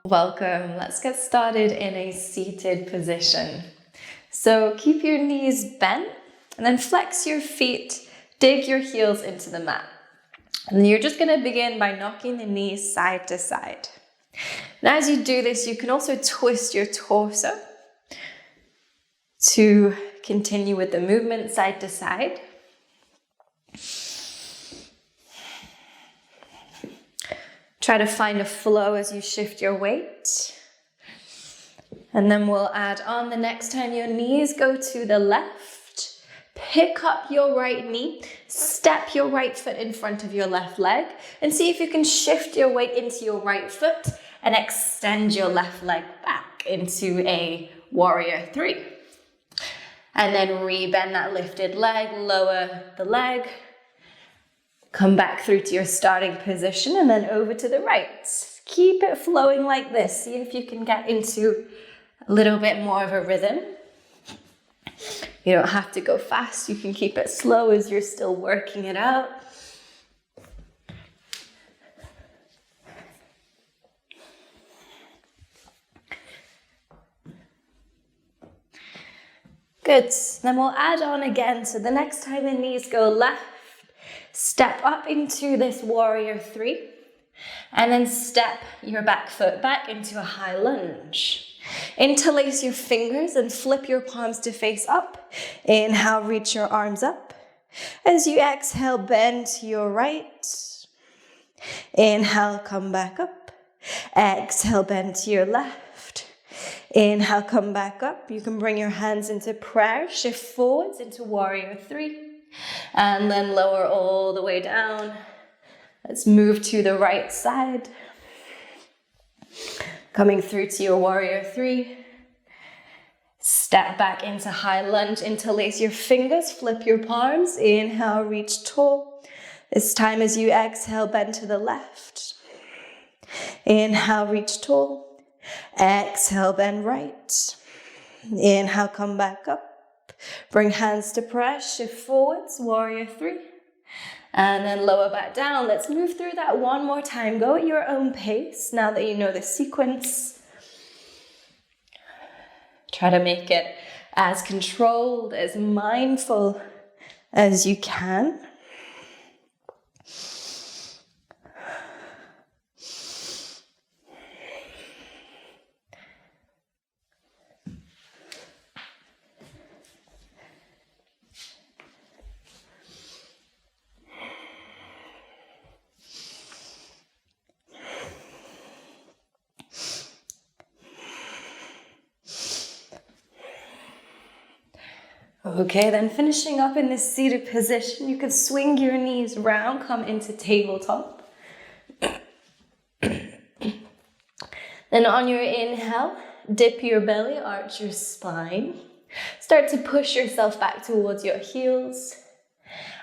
Welcome. Let's get started in a seated position. So keep your knees bent and then flex your feet, dig your heels into the mat. And then you're just going to begin by knocking the knees side to side. And as you do this, you can also twist your torso to continue with the movement side to side. Try to find a flow as you shift your weight. And then we'll add on the next time your knees go to the left. Pick up your right knee, step your right foot in front of your left leg, and see if you can shift your weight into your right foot and extend your left leg back into a warrior three. And then re-bend that lifted leg, lower the leg. Come back through to your starting position and then over to the right. Keep it flowing like this. See if you can get into a little bit more of a rhythm. You don't have to go fast. You can keep it slow as you're still working it out. Good. Then we'll add on again. So the next time the knees go left, step up into this warrior three, and then step your back foot back into a high lunge. Interlace your fingers and flip your palms to face up. Inhale, reach your arms up. As you exhale, bend to your right. Inhale, come back up. Exhale, bend to your left. Inhale, come back up. You can bring your hands into prayer, shift forwards into warrior three. And then lower all the way down. Let's move to the right side. Coming through to your warrior three. Step back into high lunge, interlace your fingers, flip your palms. Inhale, reach tall. This time as you exhale, bend to the left. Inhale, reach tall. Exhale, bend right. Inhale, come back up. Bring hands to press, shift forwards, warrior three. And then lower back down. Let's move through that one more time. Go at your own pace now that you know the sequence. Try to make it as controlled, as mindful as you can. Okay, then finishing up in this seated position, you can swing your knees round, come into tabletop. Then on your inhale, dip your belly, arch your spine. Start to push yourself back towards your heels.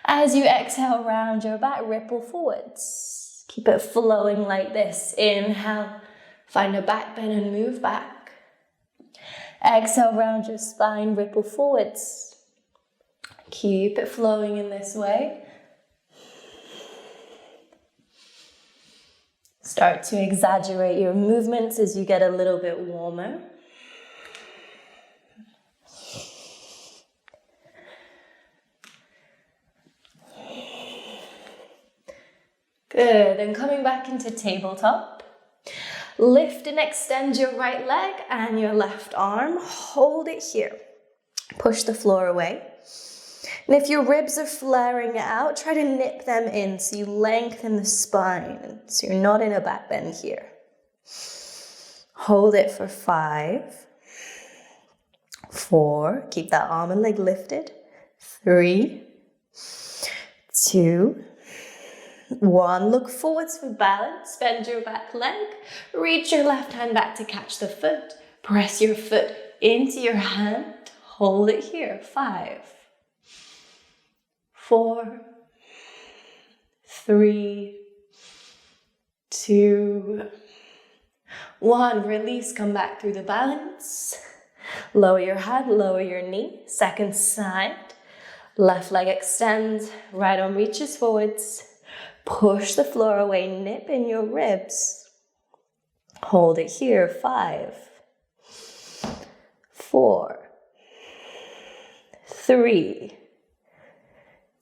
As you exhale, round your back, ripple forwards. Keep it flowing like this. Inhale, find a back bend and move back. Exhale, round your spine, ripple forwards. Keep it flowing in this way. Start to exaggerate your movements as you get a little bit warmer. Good, and coming back into tabletop. Lift and extend your right leg and your left arm. Hold it here. Push the floor away. And if your ribs are flaring out, try to nip them in so you lengthen the spine. So you're not in a back bend here. Hold it for 5, 4, keep that arm and leg lifted. 3, 2, 1. Look forwards for balance. Bend your back leg. Reach your left hand back to catch the foot. Press your foot into your hand. Hold it here. 5, 4, 3, 2, 1. Release, come back through the balance. Lower your head, lower your knee. Second side. Left leg extends, right arm reaches forwards. Push the floor away, nip in your ribs. Hold it here. 5, 4, 3,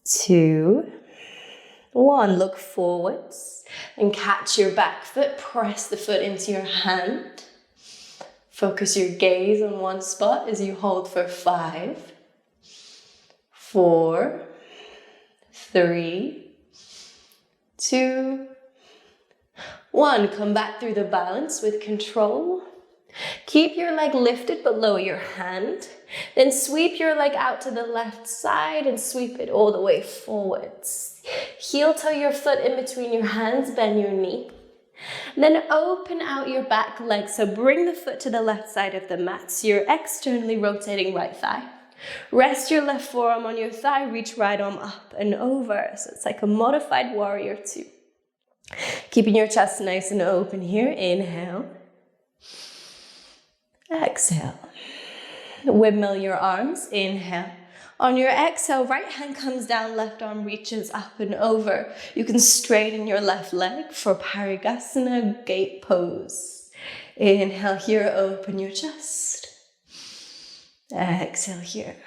2, 1. Look forwards and catch your back foot. Press the foot into your hand. Focus your gaze on one spot as you hold for 5, 4, 3, 2, 1. Come back through the balance with control. Keep your leg lifted but lower your hand. Then sweep your leg out to the left side and sweep it all the way forwards. Heel toe your foot in between your hands, bend your knee. Then open out your back leg. So bring the foot to the left side of the mat. So you're externally rotating right thigh. Rest your left forearm on your thigh. Reach right arm up and over. So it's like a modified warrior 2. Keeping your chest nice and open here. Inhale. Exhale. Windmill your arms. Inhale. On your exhale, right hand comes down, left arm reaches up and over. You can straighten your left leg for Parigasana, gate pose. Inhale here, open your chest. Exhale here.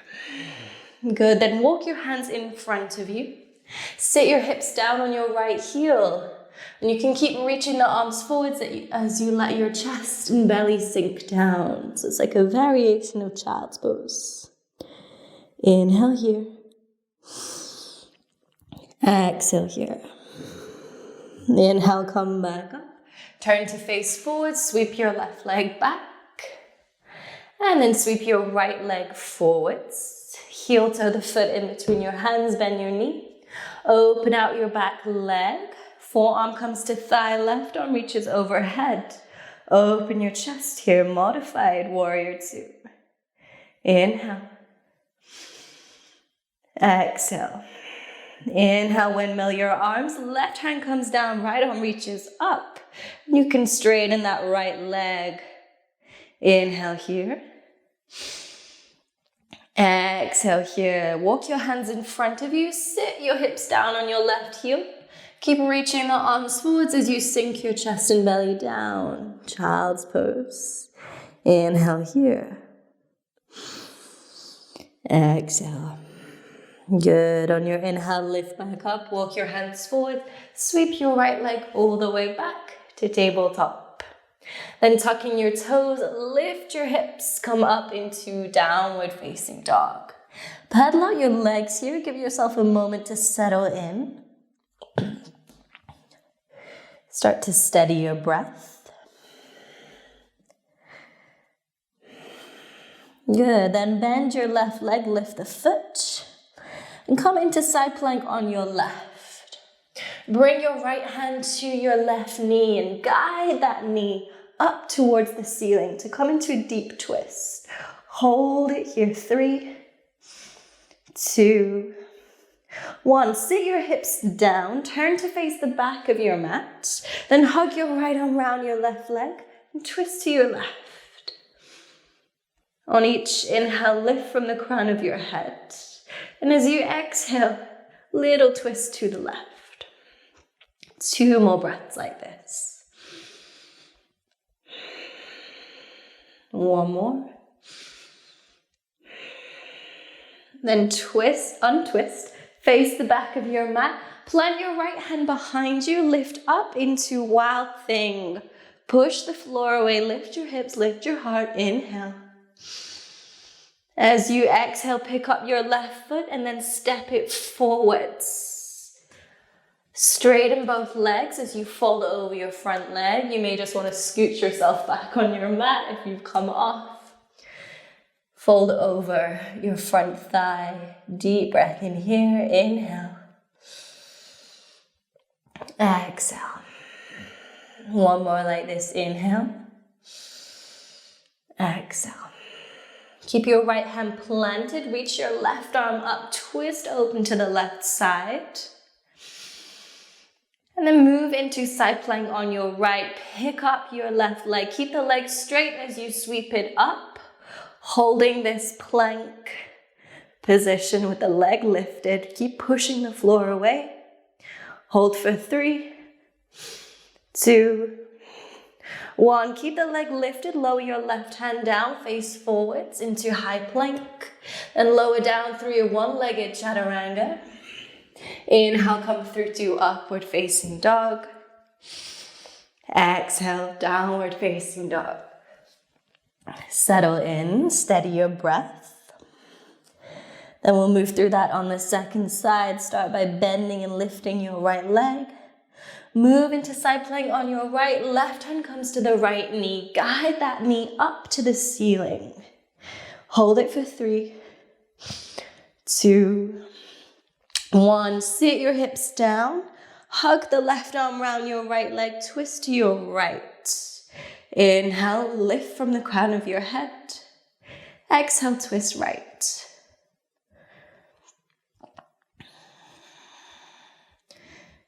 Good, then walk your hands in front of you. Sit your hips down on your right heel. And you can keep reaching the arms forwards as you let your chest and belly sink down. So it's like a variation of child's pose. Inhale here. Exhale here. Inhale, come back up. Turn to face forward, sweep your left leg back. And then sweep your right leg forwards. Heel toe the foot in between your hands, bend your knee. Open out your back leg. Forearm comes to thigh, left arm reaches overhead. Open your chest here, modified warrior 2. Inhale. Exhale. Inhale, windmill your arms. Left hand comes down, right arm reaches up. You can straighten that right leg. Inhale here. Exhale here. Walk your hands in front of you. Sit your hips down on your left heel. Keep reaching the arms forwards as you sink your chest and belly down. Child's pose. Inhale here. Exhale. Good. On your inhale, lift back up. Walk your hands forward. Sweep your right leg all the way back to tabletop. Then tucking your toes, lift your hips. Come up into downward facing dog. Pedal out your legs here. Give yourself a moment to settle in. Start to steady your breath. Good. Then bend your left leg, lift the foot. And come into side plank on your left. Bring your right hand to your left knee and guide that knee up towards the ceiling to come into a deep twist. Hold it here. 3, 2, 1. Sit your hips down. Turn to face the back of your mat. Then hug your right arm around your left leg and twist to your left. On each inhale, lift from the crown of your head. And as you exhale, little twist to the left. 2 more breaths like this. 1 more. Then twist, untwist, face the back of your mat. Plant your right hand behind you, lift up into wild thing. Push the floor away, lift your hips, lift your heart, inhale. As you exhale, pick up your left foot and then step it forwards. Straighten both legs as you fold over your front leg. You may just want to scoot yourself back on your mat if you've come off. Fold over your front thigh. Deep breath in here. Inhale. Exhale. 1 more like this. Inhale. Exhale. Keep your right hand planted. Reach your left arm up. Twist open to the left side. And then move into side plank on your right. Pick up your left leg. Keep the leg straight as you sweep it up. Holding this plank position with the leg lifted. Keep pushing the floor away. Hold for 3, 2, 1, keep the leg lifted, lower your left hand down, face forwards into high plank. And lower down through your one-legged chaturanga. Inhale, come through to upward facing dog. Exhale, downward facing dog. Settle in, steady your breath. Then we'll move through that on the second side. Start by bending and lifting your right leg. Move into side plank on your right. Left hand comes to the right knee. Guide that knee up to the ceiling. Hold it for 3, 2, 1. Sit your hips down. Hug the left arm around your right leg. Twist to your right. Inhale, lift from the crown of your head. Exhale, twist right.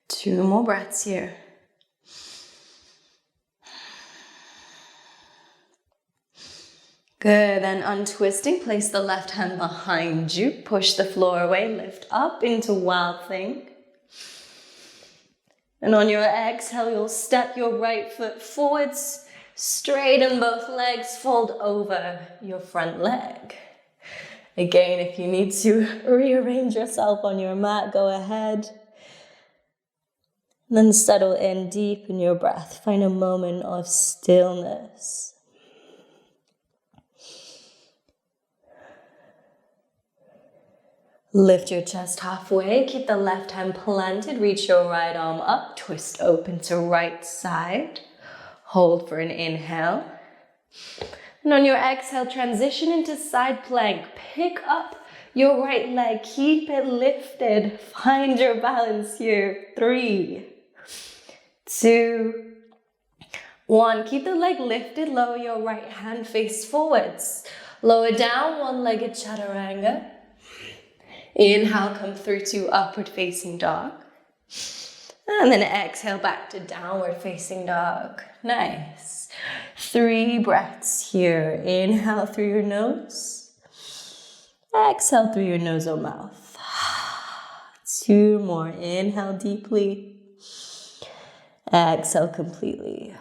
Two more breaths here. Good, then untwisting, place the left hand behind you. Push the floor away, lift up into wild thing. And on your exhale, you'll step your right foot forwards, straighten both legs, fold over your front leg. Again, if you need to rearrange yourself on your mat, go ahead. And then settle in deep in your breath. Find a moment of stillness. Lift your chest halfway, keep the left hand planted, reach your right arm up, twist open to right side. Hold for an inhale. And on your exhale, transition into side plank. Pick up your right leg, keep it lifted. Find your balance here. 3, 2, 1. Keep the leg lifted, lower your right hand, face forwards. Lower down, one-legged chaturanga. Inhale, come through to upward facing dog. And then exhale back to downward facing dog. Nice. 3 breaths here. Inhale through your nose. Exhale through your nose or mouth. 2 more. Inhale deeply. Exhale completely.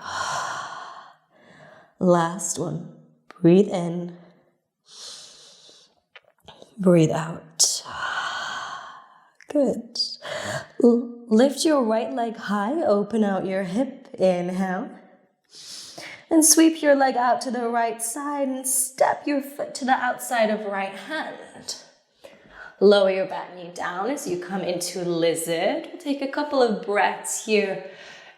Last one. Breathe in. Breathe out. Good. Lift your right leg high, open out your hip, inhale. And sweep your leg out to the right side and step your foot to the outside of right hand. Lower your back knee down as you come into lizard. We'll take a couple of breaths here.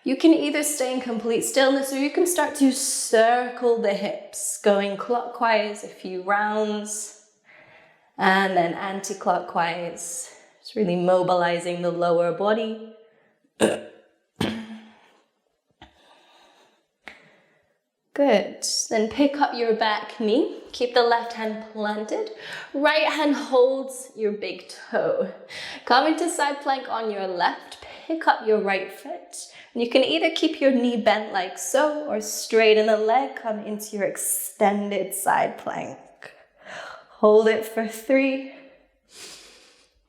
You can either stay in complete stillness or you can start to circle the hips, going clockwise a few rounds. And then anti-clockwise. It's really mobilizing the lower body. Good. Then pick up your back knee. Keep the left hand planted. Right hand holds your big toe. Come into side plank on your left. Pick up your right foot. And you can either keep your knee bent like so or straighten the leg. Come into your extended side plank. Hold it for 3,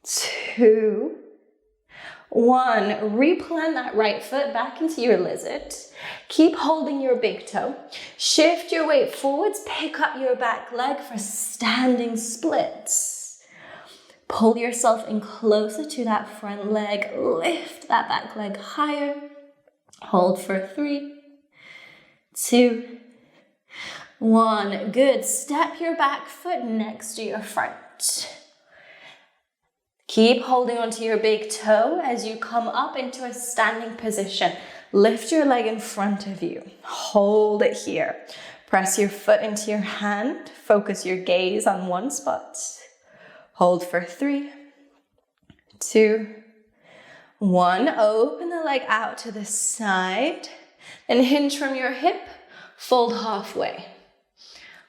2, 1. Replant that right foot back into your lizard. Keep holding your big toe. Shift your weight forwards. Pick up your back leg for standing splits. Pull yourself in closer to that front leg. Lift that back leg higher. Hold for 3, 2, 1. Good. Step your back foot next to your front. Keep holding onto your big toe as you come up into a standing position. Lift your leg in front of you. Hold it here. Press your foot into your hand. Focus your gaze on one spot. Hold for 3, 2, 1. Open the leg out to the side. And hinge from your hip. Fold halfway.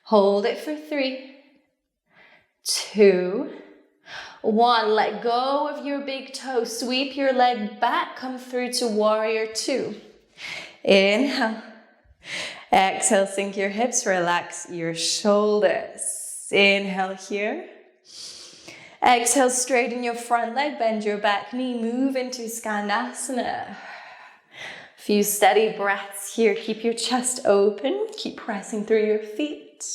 Hold it for 3, 2, 1. Let go of your big toe. Sweep your leg back. Come through to warrior 2. Inhale. Exhale, sink your hips. Relax your shoulders. Inhale here. Exhale, straighten your front leg. Bend your back knee. Move into Skandasana. Few steady breaths here. Keep your chest open. Keep pressing through your feet.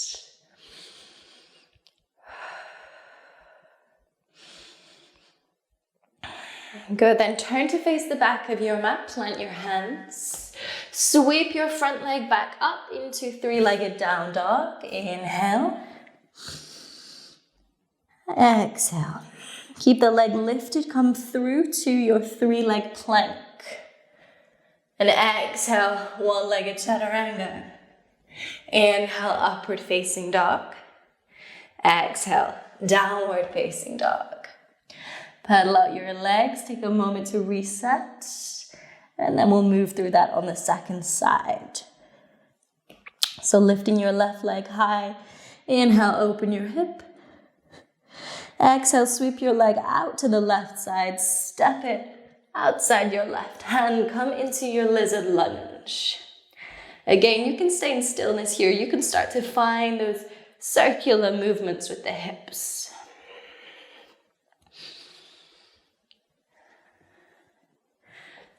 Good, then turn to face the back of your mat, plant your hands. Sweep your front leg back up into three-legged down dog. Inhale. Exhale. Keep the leg lifted, come through to your three-leg plank. And exhale, one-legged chaturanga. Inhale, upward facing dog. Exhale, downward facing dog. Pedal out your legs, take a moment to reset, and then we'll move through that on the second side. So lifting your left leg high, inhale, open your hip. Exhale, sweep your leg out to the left side, step it outside your left hand, come into your lizard lunge. Again, you can stay in stillness here. You can start to find those circular movements with the hips.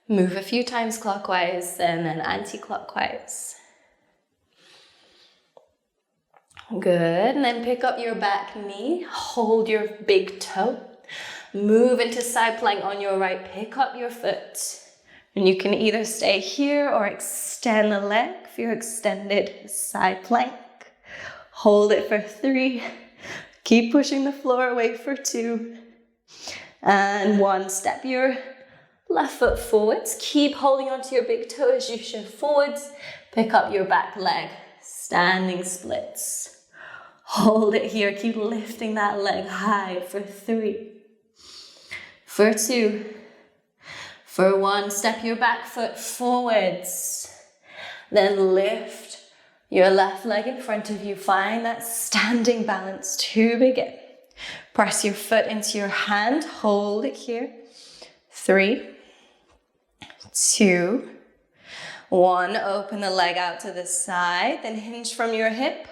Move a few times clockwise and then anti-clockwise. Good, and then pick up your back knee, hold your big toe, move into side plank on your right, pick up your foot. And you can either stay here or extend the leg for your extended side plank. Hold it for 3, keep pushing the floor away for 2, and 1. Step your left foot forwards, keep holding onto your big toe as you shift forwards, pick up your back leg, standing splits. Hold it here, keep lifting that leg high for 3, for 2, for 1. Step your back foot forwards, then lift your left leg in front of you. Find that standing balance to begin. Press your foot into your hand, hold it here. 3, 2, 1. Open the leg out to the side, then hinge from your hip.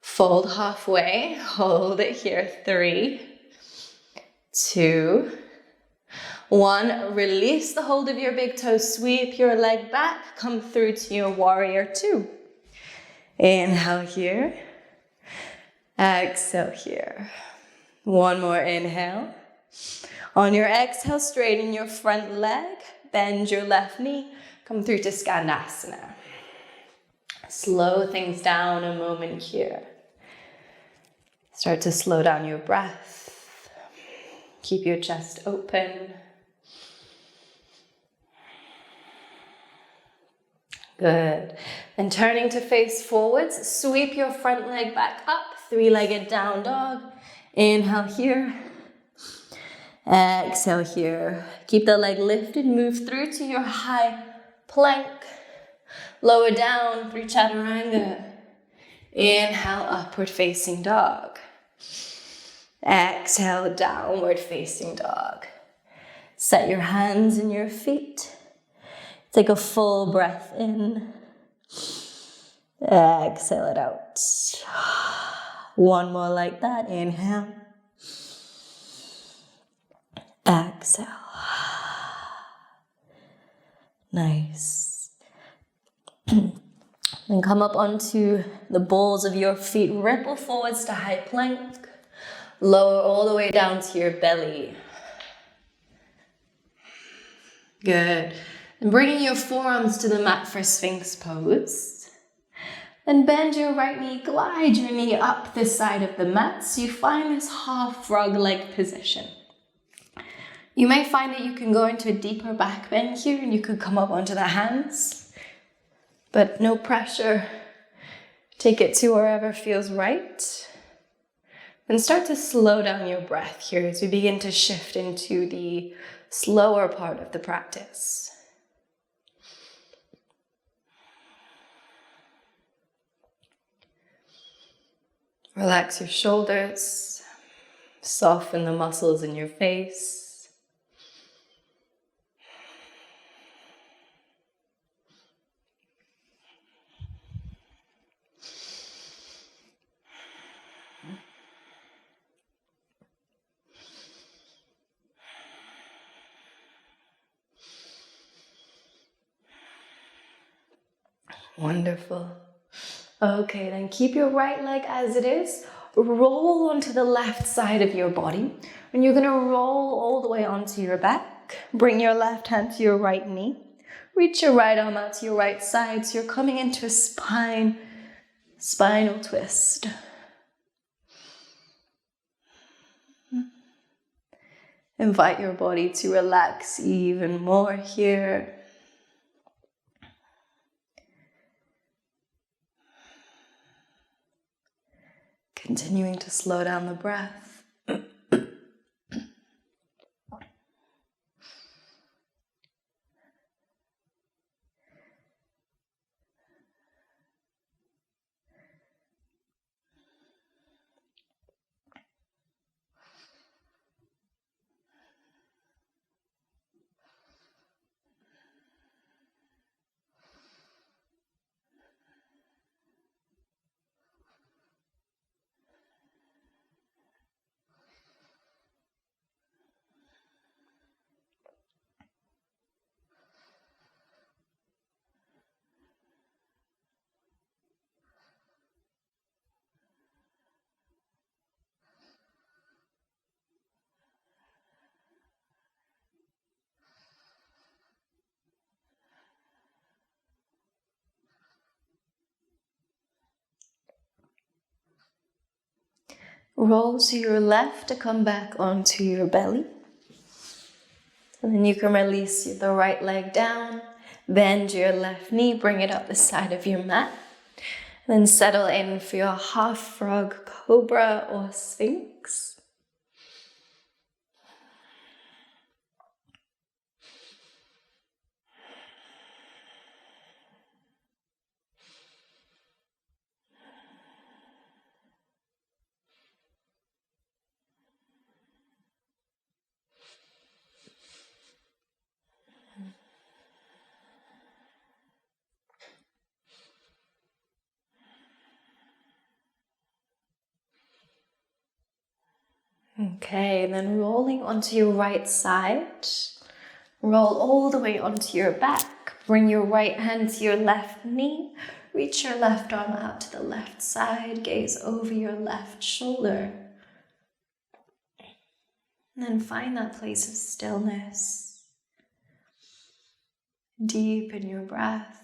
Fold halfway, hold it here. 3, 2, 1. Release the hold of your big toe, sweep your leg back, come through to your warrior 2. Inhale here, exhale here. 1 more inhale. On your exhale, straighten your front leg, bend your left knee, come through to Skandasana. Slow things down a moment here. Start to slow down your breath. Keep your chest open. Good. Then turning to face forwards, sweep your front leg back up, three-legged down dog. Inhale here. Exhale here. Keep the leg lifted, move through to your high plank. Lower down through chaturanga. Inhale, upward facing dog. Exhale, downward facing dog. Set your hands in your feet. Take a full breath in. Exhale it out. 1 more like that. Inhale. Exhale. Nice. Then come up onto the balls of your feet. Ripple forwards to high plank. Lower all the way down to your belly. Good. And bringing your forearms to the mat for sphinx pose. Then bend your right knee, glide your knee up the side of the mat so you find this half frog leg position. You may find that you can go into a deeper back bend here and you could come up onto the hands, but no pressure. Take it to wherever feels right. Then start to slow down your breath here as we begin to shift into the slower part of the practice. Relax your shoulders, soften the muscles in your face. Wonderful. Okay, then keep your right leg as it is. Roll onto the left side of your body. And you're gonna roll all the way onto your back. Bring your left hand to your right knee. Reach your right arm out to your right side. So you're coming into a spinal twist. Invite your body to relax even more here. Continuing to slow down the breath. Roll to your left to come back onto your belly. And then you can release the right leg down. Bend your left knee, bring it up the side of your mat. Then settle in for your half frog, cobra, or sphinx. Okay, and then rolling onto your right side. Roll all the way onto your back. Bring your right hand to your left knee. Reach your left arm out to the left side. Gaze over your left shoulder. And then find that place of stillness. Deepen your breath.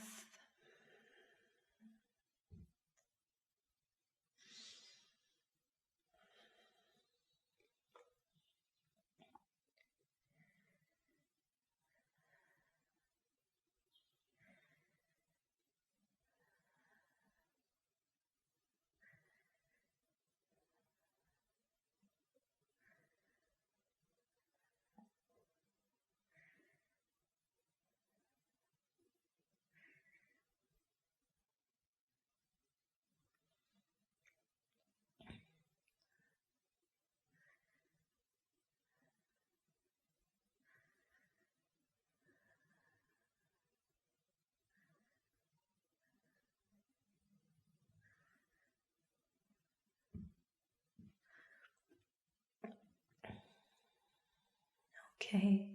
Okay,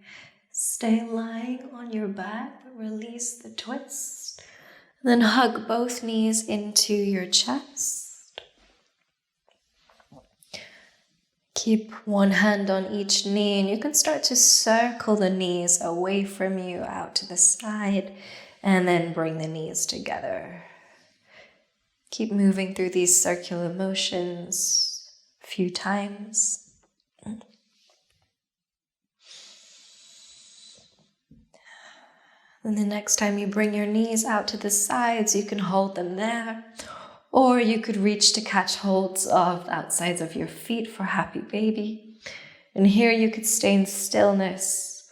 stay lying on your back, but release the twist. Then hug both knees into your chest. Keep one hand on each knee, and you can start to circle the knees away from you out to the side, and then bring the knees together. Keep moving through these circular motions a few times. And the next time you bring your knees out to the sides, you can hold them there. Or you could reach to catch holds of the outsides of your feet for happy baby. And here you could stay in stillness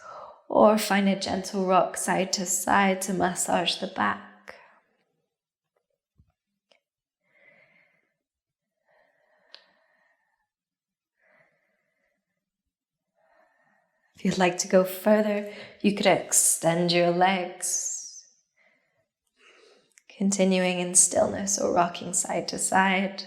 or find a gentle rock side to side to massage the back. If you'd like to go further, you could extend your legs, continuing in stillness or rocking side to side.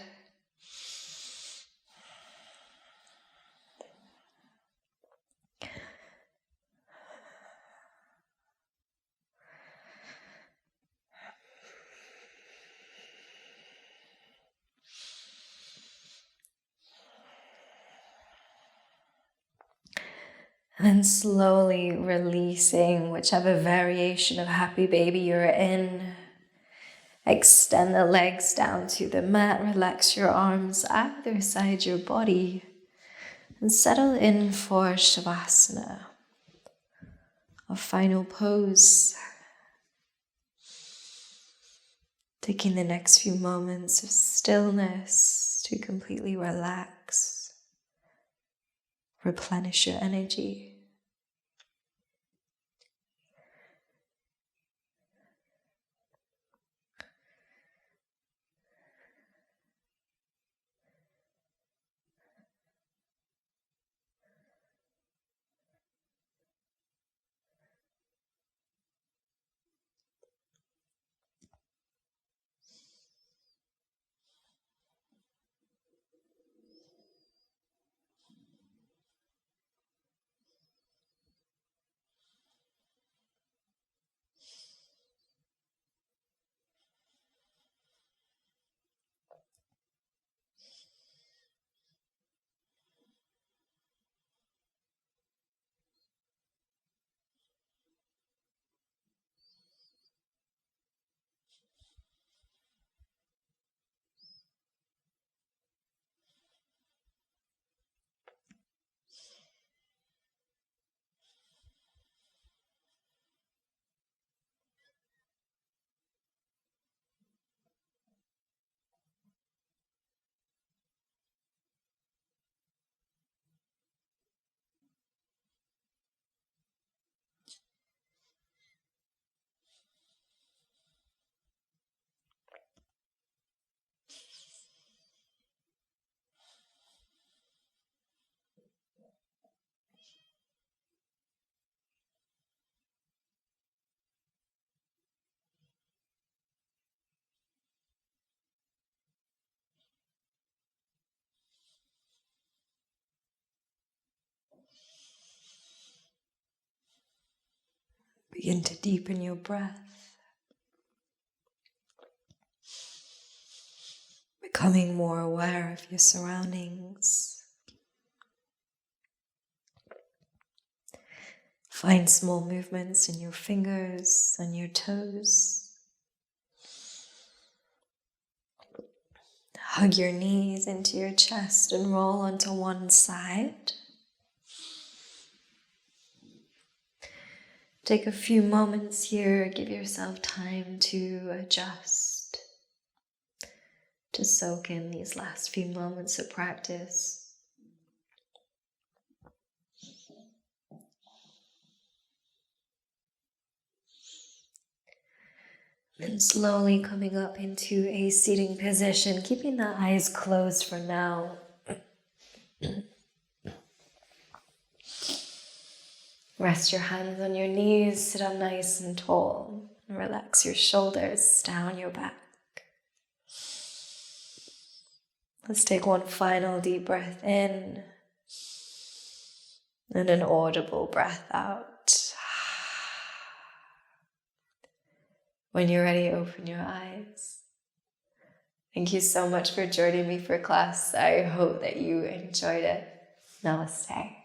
And then slowly releasing whichever variation of happy baby you're in. Extend the legs down to the mat. Relax your arms either side your body. And settle in for shavasana, a final pose. Taking the next few moments of stillness to completely relax, replenish your energy. Begin to deepen your breath, becoming more aware of your surroundings. Find small movements in your fingers and your toes. Hug your knees into your chest and roll onto one side. Take a few moments here, give yourself time to adjust, to soak in these last few moments of practice. And slowly coming up into a seating position, keeping the eyes closed for now. Rest your hands on your knees, sit up nice and tall, and relax your shoulders down your back. Let's take one final deep breath in, and an audible breath out. When you're ready, open your eyes. Thank you so much for joining me for class. I hope that you enjoyed it. Namaste.